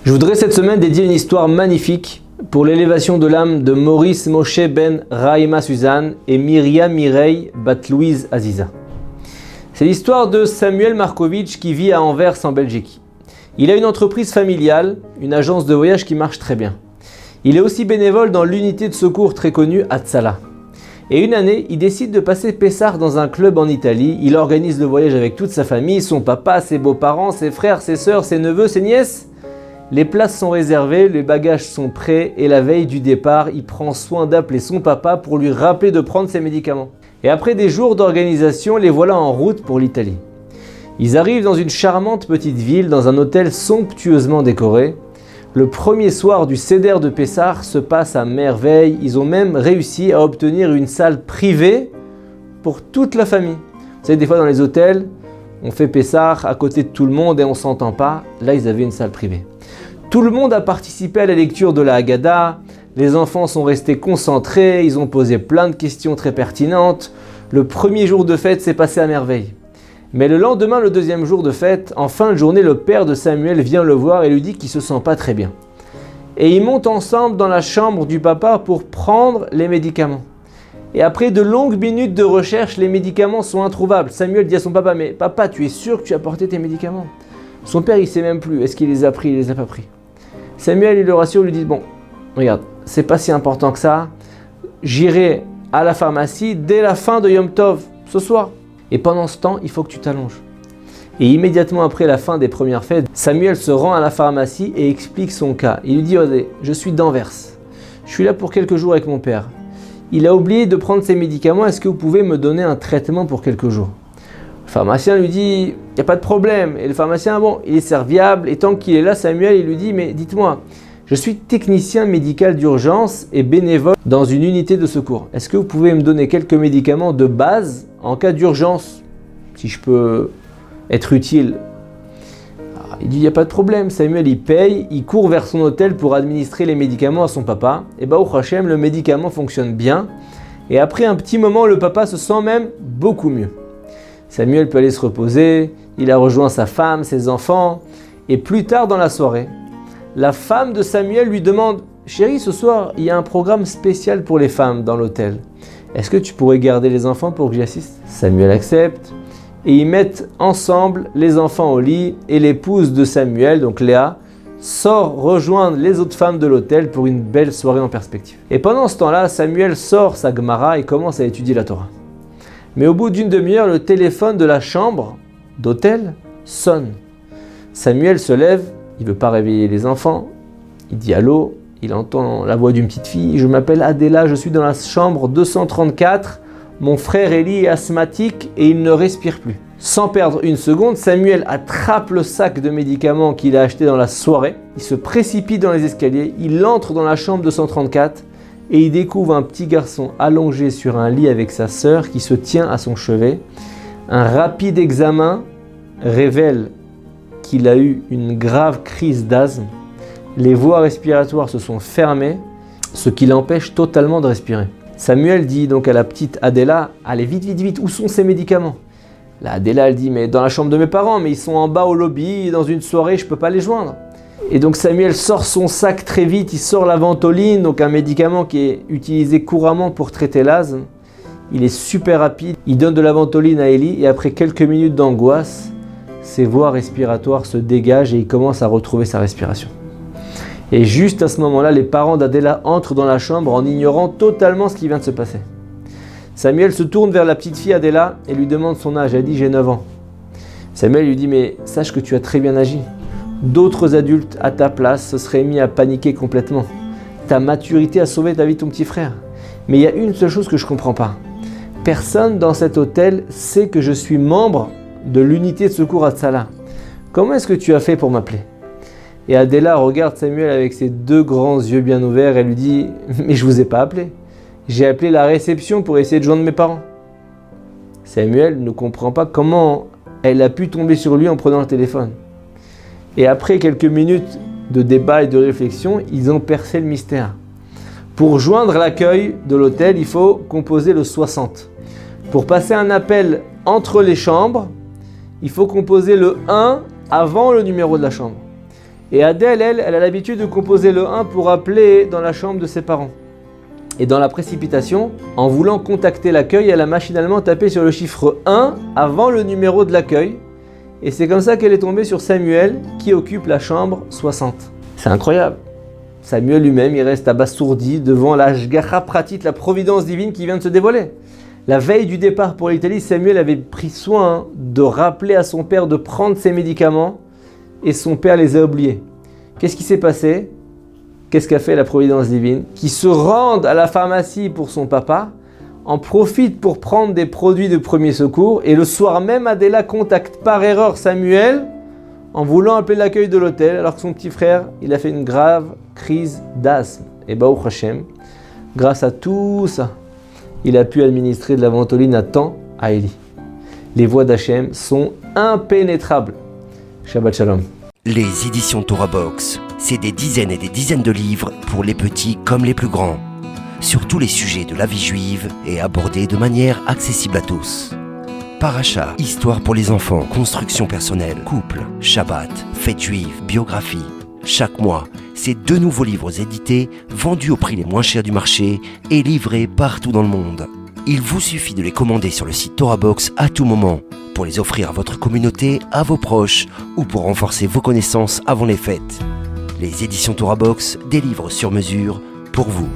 Je voudrais cette semaine dédier une histoire magnifique pour l'élévation de l'âme de Maurice Moshe ben Rahima Suzanne et Myriam Mireille bat Louise Aziza. C'est l'histoire de Samuel Markovitch qui vit à Anvers en Belgique. Il a une entreprise familiale, une agence de voyage qui marche très bien. Il est aussi bénévole dans l'unité de secours très connue Hatzalah. Et une année, il décide de passer Pessah dans un club en Italie. Il organise le voyage avec toute sa famille, son papa, ses beaux-parents, ses frères, ses sœurs, ses neveux, ses nièces. Les places sont réservées, les bagages sont prêts et la veille du départ, il prend soin d'appeler son papa pour lui rappeler de prendre ses médicaments. Et après des jours d'organisation, les voilà en route pour l'Italie. Ils arrivent dans une charmante petite ville, dans un hôtel somptueusement décoré. Le premier soir du Seder de Pessah se passe à merveille. Ils ont même réussi à obtenir une salle privée pour toute la famille. Vous savez, des fois dans les hôtels, on fait Pessah à côté de tout le monde et on ne s'entend pas. Là, ils avaient une salle privée. Tout le monde a participé à la lecture de la Haggadah. Les enfants sont restés concentrés, ils ont posé plein de questions très pertinentes. Le premier jour de fête s'est passé à merveille. Mais le lendemain, le deuxième jour de fête, en fin de journée, le père de Samuel vient le voir et lui dit qu'il ne se sent pas très bien. Et ils montent ensemble dans la chambre du papa pour prendre les médicaments. Et après de longues minutes de recherche, les médicaments sont introuvables. Samuel dit à son papa, mais papa, tu es sûr que tu as porté tes médicaments? Son père, il ne sait même plus, est-ce qu'il les a pris, il les a pas pris. Samuel, il le rassure, lui dit, bon, regarde, c'est pas si important que ça, j'irai à la pharmacie dès la fin de Yom Tov, ce soir. Et pendant ce temps, il faut que tu t'allonges. Et immédiatement après la fin des premières fêtes, Samuel se rend à la pharmacie et explique son cas. Il lui dit, je suis d'Anvers, je suis là pour quelques jours avec mon père. Il a oublié de prendre ses médicaments, est-ce que vous pouvez me donner un traitement pour quelques jours? Le pharmacien lui dit, il n'y a pas de problème. Et le pharmacien, il est serviable. Et tant qu'il est là, Samuel, il lui dit, mais dites-moi, je suis technicien médical d'urgence et bénévole dans une unité de secours. Est-ce que vous pouvez me donner quelques médicaments de base en cas d'urgence, si je peux être utile? Il dit, il n'y a pas de problème. Samuel, il paye, il court vers son hôtel pour administrer les médicaments à son papa. Et au Hachem, le médicament fonctionne bien. Et après un petit moment, le papa se sent même beaucoup mieux. Samuel peut aller se reposer, il a rejoint sa femme, ses enfants, et plus tard dans la soirée, la femme de Samuel lui demande « Chérie, ce soir, il y a un programme spécial pour les femmes dans l'hôtel. Est-ce que tu pourrais garder les enfants pour que j'y assiste ?» Samuel accepte, et ils mettent ensemble les enfants au lit, et l'épouse de Samuel, donc Léa, sort rejoindre les autres femmes de l'hôtel pour une belle soirée en perspective. Et pendant ce temps-là, Samuel sort sa Gemara et commence à étudier la Torah. Mais au bout d'une demi-heure, le téléphone de la chambre d'hôtel sonne. Samuel se lève, il ne veut pas réveiller les enfants. Il dit allô, il entend la voix d'une petite fille. Je m'appelle Adela, je suis dans la chambre 234. Mon frère Eli est asthmatique et il ne respire plus. Sans perdre une seconde, Samuel attrape le sac de médicaments qu'il a acheté dans la soirée. Il se précipite dans les escaliers, il entre dans la chambre 234. Et il découvre un petit garçon allongé sur un lit avec sa sœur qui se tient à son chevet. Un rapide examen révèle qu'il a eu une grave crise d'asthme. Les voies respiratoires se sont fermées, ce qui l'empêche totalement de respirer. Samuel dit donc à la petite Adela, « Allez vite, vite, vite, où sont ces médicaments ?» La Adela, elle dit, « Mais dans la chambre de mes parents, mais ils sont en bas au lobby, dans une soirée, je ne peux pas les joindre. » Et donc Samuel sort son sac très vite, il sort la ventoline, donc un médicament qui est utilisé couramment pour traiter l'asthme. Il est super rapide, il donne de la ventoline à Eli et après quelques minutes d'angoisse, ses voies respiratoires se dégagent et il commence à retrouver sa respiration. Et juste à ce moment-là, les parents d'Adela entrent dans la chambre en ignorant totalement ce qui vient de se passer. Samuel se tourne vers la petite fille Adela et lui demande son âge, elle dit « J'ai 9 ans ». Samuel lui dit « Mais sache que tu as très bien agi. D'autres adultes à ta place se seraient mis à paniquer complètement. Ta maturité a sauvé ta vie de ton petit frère. Mais il y a une seule chose que je ne comprends pas. Personne dans cet hôtel sait que je suis membre de l'unité de secours Hatzalah. Comment est-ce que tu as fait pour m'appeler ?» Et Adela regarde Samuel avec ses deux grands yeux bien ouverts et lui dit « Mais je ne vous ai pas appelé. J'ai appelé la réception pour essayer de joindre mes parents. » Samuel ne comprend pas comment elle a pu tomber sur lui en prenant le téléphone. Et après quelques minutes de débat et de réflexion, ils ont percé le mystère. Pour joindre l'accueil de l'hôtel, il faut composer le 60. Pour passer un appel entre les chambres, il faut composer le 1 avant le numéro de la chambre. Et Adèle, elle a l'habitude de composer le 1 pour appeler dans la chambre de ses parents. Et dans la précipitation, en voulant contacter l'accueil, elle a machinalement tapé sur le chiffre 1 avant le numéro de l'accueil. Et c'est comme ça qu'elle est tombée sur Samuel qui occupe la chambre 60. C'est incroyable. Samuel lui-même, il reste abasourdi devant la Hashgacha Pratit, la providence divine qui vient de se dévoiler. La veille du départ pour l'Italie, Samuel avait pris soin de rappeler à son père de prendre ses médicaments et son père les a oubliés. Qu'est-ce qui s'est passé ? Qu'est-ce qu'a fait la providence divine ? Qui se rendent à la pharmacie pour son papa, en profite pour prendre des produits de premier secours et le soir même, Adela contacte par erreur Samuel en voulant appeler l'accueil de l'hôtel alors que son petit frère, il a fait une grave crise d'asthme. Et Baruch Hashem, grâce à tout ça, il a pu administrer de la ventoline à temps à Élie. Les voies d'Hachem sont impénétrables. Shabbat Shalom. Les éditions Torah Box, c'est des dizaines et des dizaines de livres pour les petits comme les plus grands, sur tous les sujets de la vie juive et abordés de manière accessible à tous. Paracha, histoire pour les enfants, construction personnelle, couple, Shabbat, fête juive, biographie. Chaque mois, c'est 2 nouveaux livres édités, vendus au prix les moins chers du marché et livrés partout dans le monde. Il vous suffit de les commander sur le site Torah Box à tout moment, pour les offrir à votre communauté, à vos proches ou pour renforcer vos connaissances avant les fêtes. Les éditions Torah Box, des livres sur mesure pour vous.